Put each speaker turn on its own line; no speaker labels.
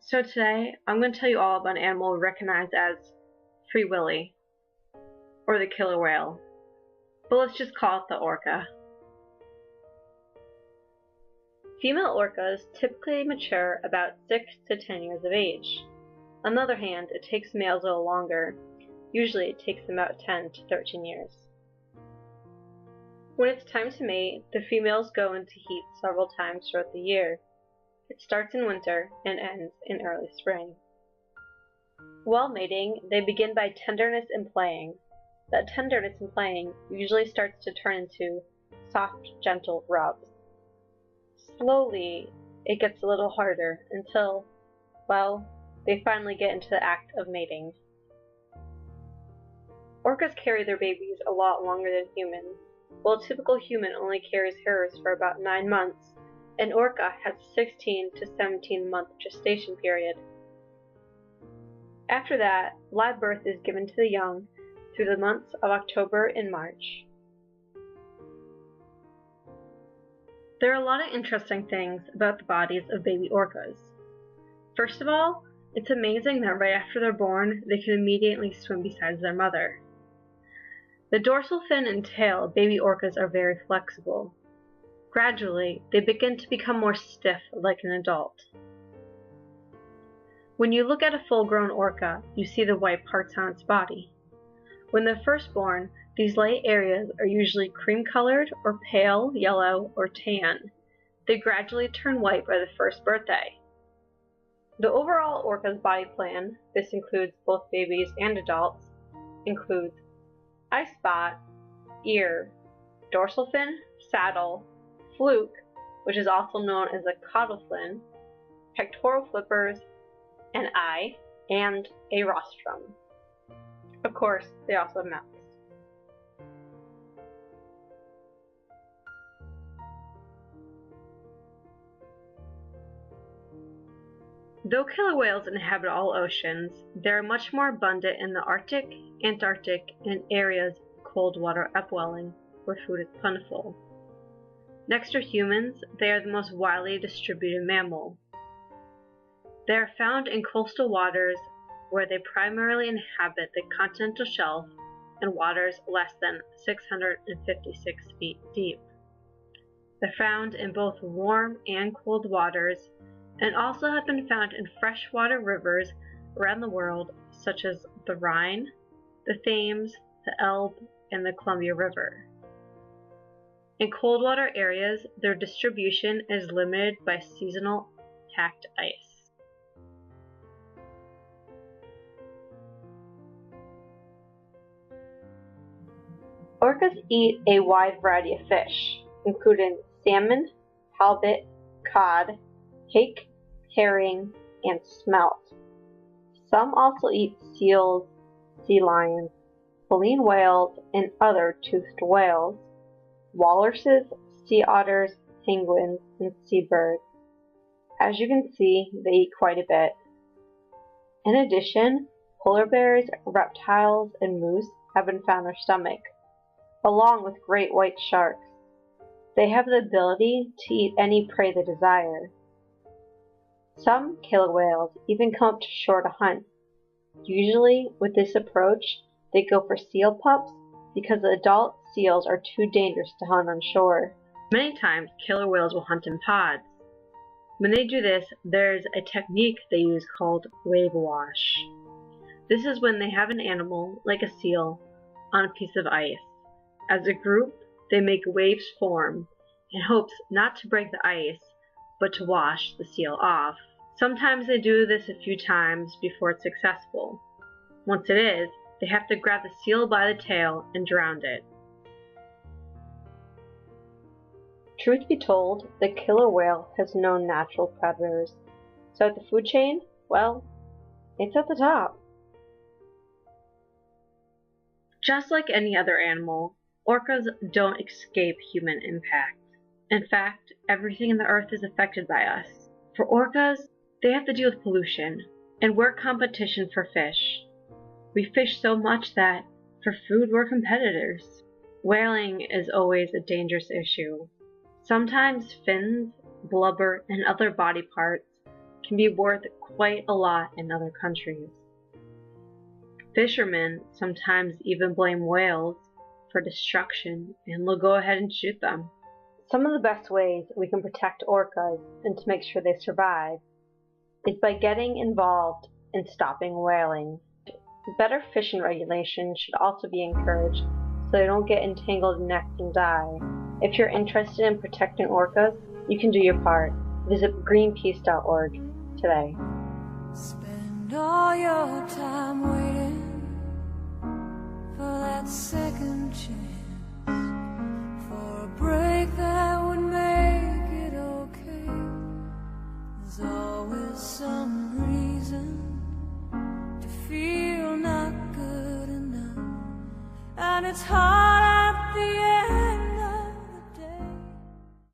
So today, I'm going to tell you all about an animal we recognize as Free Willy, or the killer whale, but let's just call it the orca. Female orcas typically mature about 6 to 10 years of age. On the other hand, it takes males a little longer. Usually it takes them about 10 to 13 years. When it's time to mate, the females go into heat several times throughout the year. It starts in winter and ends in early spring. While mating, they begin by tenderness and playing. That tenderness and playing usually starts to turn into soft, gentle rubs. Slowly, it gets a little harder until, well, they finally get into the act of mating. Orcas carry their babies a lot longer than humans. While a typical human only carries hers for about 9 months, an orca has a 16 to 17-month gestation period. After that, live birth is given to the young through the months of October and March. There are a lot of interesting things about the bodies of baby orcas. First of all, it's amazing that right after they're born, they can immediately swim beside their mother. The dorsal fin and tail of baby orcas are very flexible. Gradually, they begin to become more stiff like an adult. When you look at a full-grown orca, you see the white parts on its body. When they're first born, these light areas are usually cream-colored or pale yellow or tan. They gradually turn white by the first birthday. The overall orca's body plan, this includes both babies and adults, includes eye spot, ear, dorsal fin, saddle, fluke, which is also known as a caudal fin, pectoral flippers, an eye, and a rostrum. Of course, they also have mouths. Though killer whales inhabit all oceans, they are much more abundant in the Arctic, Antarctic, and areas of cold water upwelling, where food is plentiful. Next to humans, they are the most widely distributed mammal. They are found in coastal waters where they primarily inhabit the continental shelf and waters less than 656 feet deep. They're found in both warm and cold waters and also have been found in freshwater rivers around the world such as the Rhine, the Thames, the Elbe, and the Columbia River. In cold water areas, their distribution is limited by seasonal packed ice. Orcas eat a wide variety of fish, including salmon, halibut, cod, hake, herring, and smelt. Some also eat seals, sea lions, baleen whales, and other toothed whales, walruses, sea otters, penguins, and seabirds. As you can see, they eat quite a bit. In addition, polar bears, reptiles, and moose have been found in their stomach, along with great white sharks. They have the ability to eat any prey they desire. Some killer whales even come up to shore to hunt. Usually, with this approach, they go for seal pups because the adult seals are too dangerous to hunt on shore. Many times, killer whales will hunt in pods. When they do this, there's a technique they use called wave wash. This is when they have an animal, like a seal, on a piece of ice. As a group, they make waves form in hopes not to break the ice, but to wash the seal off. Sometimes they do this a few times before it's successful. Once it is, they have to grab the seal by the tail and drown it. Truth be told, the killer whale has no natural predators. So at the food chain, well, it's at the top. Just like any other animal, orcas don't escape human impact. In fact, everything in the earth is affected by us. For orcas, they have to deal with pollution, and we're competition for fish. We fish so much that, for food, we're competitors. Whaling is always a dangerous issue. Sometimes fins, blubber, and other body parts can be worth quite a lot in other countries. Fishermen sometimes even blame whales for destruction and will go ahead and shoot them. Some of the best ways we can protect orcas and to make sure they survive is by getting involved in stopping whaling. Better fishing regulations should also be encouraged so they don't get entangled in nets and die. If you're interested in protecting orcas, you can do your part. Visit greenpeace.org today.
Spend all your time waiting for that second chance, for a break that would make it okay. There's always some reason to feel not good enough, and it's hard